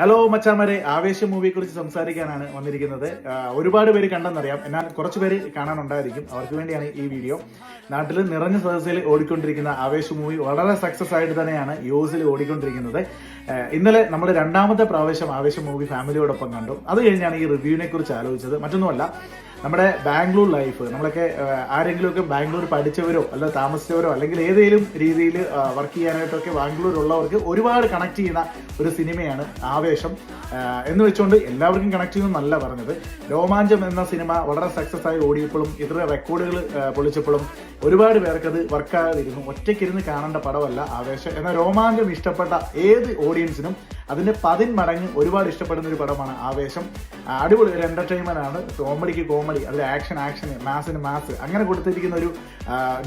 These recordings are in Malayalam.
ഹലോ മച്ചാമാരെ, ആവേശം മൂവിയെ കുറിച്ച് സംസാരിക്കാനാണ് വന്നിരിക്കുന്നത്. ഒരുപാട് പേര് കണ്ടെന്നറിയാം, എന്നാൽ കുറച്ച് പേര് കാണാനുണ്ടായിരിക്കും. അവർക്ക് വേണ്ടിയാണ് ഈ വീഡിയോ. നാട്ടിൽ നിറഞ്ഞ സദസ്സിൽ ഓടിക്കൊണ്ടിരിക്കുന്ന ആവേശം മൂവി വളരെ സക്സസ് ആയിട്ട് തന്നെയാണ് യൂസിൽ ഓടിക്കൊണ്ടിരിക്കുന്നത്. ഇന്നലെ നമ്മൾ രണ്ടാമത്തെ പ്രാവശ്യം ആവേശം മൂവി ഫാമിലിയോടൊപ്പം കണ്ടു. അത് കഴിഞ്ഞാണ് ഈ റിവ്യൂവിനെ കുറിച്ച് ആലോചിച്ചത്. മറ്റൊന്നുമല്ല, നമ്മുടെ ബാംഗ്ലൂർ ലൈഫ്, നമ്മളൊക്കെ ആരെങ്കിലുമൊക്കെ ബാംഗ്ലൂർ പഠിച്ചവരോ അല്ല താമസിച്ചവരോ അല്ലെങ്കിൽ ഏതെങ്കിലും രീതിയിൽ വർക്ക് ചെയ്യാനായിട്ടൊക്കെ ബാംഗ്ലൂർ ഉള്ളവർക്ക് ഒരുപാട് കണക്ട് ചെയ്യുന്ന ഒരു സിനിമയാണ് ആവേശം. എന്ന് വെച്ചുകൊണ്ട് എല്ലാവർക്കും കണക്ട് ചെയ്യുന്നല്ല പറഞ്ഞത്. രോമാഞ്ചം എന്ന സിനിമ വളരെ സക്സസ് ആയി ഓടിയപ്പോഴും ഇത്ര റെക്കോർഡുകൾ പൊളിച്ചപ്പോഴും ഒരുപാട് പേർക്കത് വർക്കാകാതിരുന്നു. ഒറ്റയ്ക്കിരുന്ന് കാണേണ്ട പടമല്ല ആവേശം. എന്നാൽ രോമാഞ്ചം ഇഷ്ടപ്പെട്ട ഏത് ഓഡിയൻസിനും അതിന്റെ 10 മടങ്ങ് ഒരുപാട് ഇഷ്ടപ്പെടുന്ന ഒരു പടമാണ് ആവേശം. അടിപൊളി ഒരു എന്റർടൈൻമെന്റ് ആണ്. കോമഡിക്ക് കോമഡി, അതിൽ ആക്ഷന് മാസിന് മാസ്, അങ്ങനെ കൊടുത്തിരിക്കുന്ന ഒരു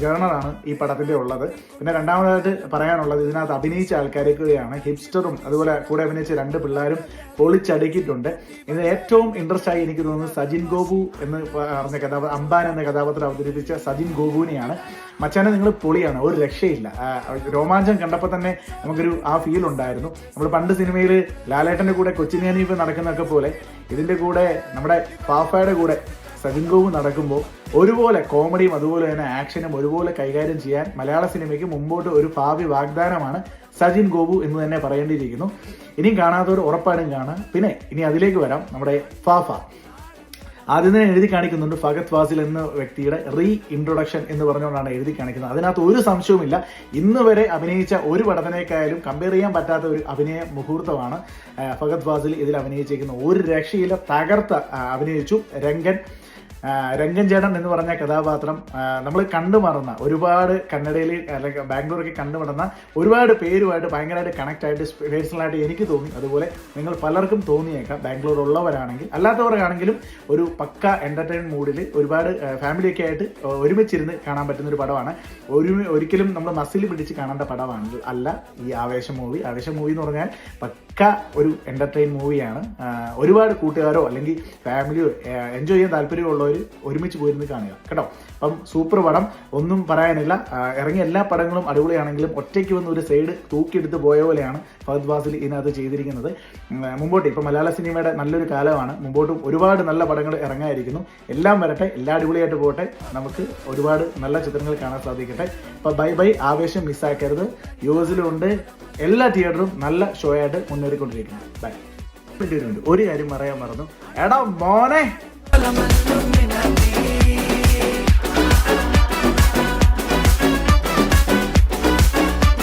ജേണറാണ് ഈ പടത്തിന്റെ ഉള്ളത്. പിന്നെ രണ്ടാമതായിട്ട് പറയാനുള്ളത്, ഇതിനകത്ത് അഭിനയിച്ച ആൾക്കാരൊക്കെയാണ് ഹിപ്സ്റ്ററും അതുപോലെ കൂടെ അഭിനയിച്ച 2 പിള്ളേരും പൊളിച്ചടുക്കിയിട്ടുണ്ട്. ഇത് ഏറ്റവും ഇൻട്രസ്റ്റ് ആയി എനിക്ക് തോന്നുന്നത് സജിൻ ഗോപു എന്ന് പറഞ്ഞ അംബാൻ എന്ന കഥാപാത്രം അവതരിപ്പിച്ച സജിൻ ഗോപുവിനെയാണ്. മച്ചാനെ, നിങ്ങൾ പൊളിയാണ്, ഒരു രക്ഷയില്ല. രോമാഞ്ചം കണ്ടപ്പോൾ തന്നെ നമുക്കൊരു ആ ഫീൽ ഉണ്ടായിരുന്നു. നമ്മൾ പണ്ട് സിനിമയിൽ ലാലേട്ടന്റെ കൂടെ കൊച്ചിൻ ഹനീഫ് നടക്കുന്നതൊക്കെ പോലെ ഇതിന്റെ കൂടെ നമ്മുടെ പാപ്പയുടെ കൂടെ സജിൻ ഗോപു നടക്കുമ്പോൾ ഒരുപോലെ കോമഡിയും അതുപോലെ തന്നെ ആക്ഷനും ഒരുപോലെ കൈകാര്യം ചെയ്യാൻ മലയാള സിനിമയ്ക്ക് മുമ്പോട്ട് ഒരു ഭാവി വാഗ്ദാനമാണ് സജിൻ ഗോപു എന്ന് തന്നെ പറയേണ്ടിയിരിക്കുന്നു. ഇനിയും കാണാത്തവർ ഉറപ്പായിട്ടും കാണാം. പിന്നെ ഇനി അതിലേക്ക് വരാം. നമ്മുടെ ഫാഫ ആദ്യം തന്നെ എഴുതി കാണിക്കുന്നുണ്ട് ഫഹദ് ഫാസിൽ എന്ന വ്യക്തിയുടെ റീ ഇൻട്രൊഡക്ഷൻ എന്ന് പറഞ്ഞുകൊണ്ടാണ് എഴുതി കാണിക്കുന്നത്. അതിനകത്ത് ഒരു സംശയവുമില്ല, ഇന്ന് വരെ അഭിനയിച്ച ഒരു പടത്തിനേക്കായാലും കമ്പയർ ചെയ്യാൻ പറ്റാത്ത ഒരു അഭിനയ മുഹൂർത്തമാണ് ഫഹദ് ഫാസിൽ ഇതിൽ അഭിനയിച്ചിരിക്കുന്നത്. ഒരു രക്ഷയില്ല, തകർത്ത് അഭിനയിച്ചു. രംഗൻ ചേട്ടൻ എന്ന് പറഞ്ഞ കഥാപാത്രം നമ്മൾ കണ്ടുമറന്ന ഒരുപാട് കന്നഡയിൽ അല്ലെങ്കിൽ ബാംഗ്ലൂരൊക്കെ കണ്ടുമറന്ന ഒരുപാട് പേരുമായിട്ട് ഭയങ്കരമായിട്ട് കണക്ട് ആയിട്ട് പേഴ്സണലായിട്ട് എനിക്ക് തോന്നി. അതുപോലെ നിങ്ങൾ പലർക്കും തോന്നിയേക്കാം, ബാംഗ്ലൂർ ഉള്ളവരാണെങ്കിൽ. അല്ലാത്തവർക്കാണെങ്കിലും ഒരു പക്ക എന്റർടൈൻ മൂഡിൽ ഒരുപാട് ഫാമിലിയൊക്കെ ആയിട്ട് ഒരുമിച്ചിരുന്ന് കാണാൻ പറ്റുന്ന ഒരു പടമാണ്. ഒരിക്കലും നമ്മൾ മസിൽ പിടിച്ച് കാണേണ്ട പടമാണ് അല്ല ഈ ആവേശം മൂവി. ആവേശം മൂവി എന്ന് പറഞ്ഞാൽ പക്ക ഒരു എന്റർടൈൻ മൂവിയാണ്. ഒരുപാട് കൂട്ടുകാരോ അല്ലെങ്കിൽ ഫാമിലിയോ എൻജോയ് ചെയ്യാൻ താല്പര്യമുള്ളവർ ഒരുമിച്ച് പോയിരുന്ന് കാണുക കേട്ടോ. അപ്പം സൂപ്പർ പടം, ഒന്നും പറയാനില്ല. ഇറങ്ങിയ എല്ലാ പടങ്ങളും അടിപൊളിയാണെങ്കിലും ഒറ്റയ്ക്ക് വന്ന് ഒരു സൈഡ് തൂക്കിയെടുത്ത് പോയ പോലെയാണ് ഫഹദ് ഫാസിൽ ഇതിനകത്ത് ചെയ്തിരിക്കുന്നത്. മുമ്പോട്ട് ഇപ്പം മലയാള സിനിമയുടെ നല്ലൊരു കാലമാണ്. മുമ്പോട്ടും ഒരുപാട് നല്ല പടങ്ങൾ ഇറങ്ങാതിരിക്കുന്നു. എല്ലാം വരട്ടെ, എല്ലാം അടിപൊളിയായിട്ട് പോട്ടെ, നമുക്ക് ഒരുപാട് നല്ല ചിത്രങ്ങൾ കാണാൻ സാധിക്കട്ടെ. അപ്പം ബൈ. ആവേശം മിസ്സാക്കരുത്. യുഎസിലുണ്ട്, എല്ലാ തിയേറ്ററും നല്ല ഷോ ആയിട്ട് മുന്നേറിക്കൊണ്ടിരിക്കുന്നു. ബൈ. ഒരു കാര്യം പറയാൻ മറന്നു, എടാ മോനെ.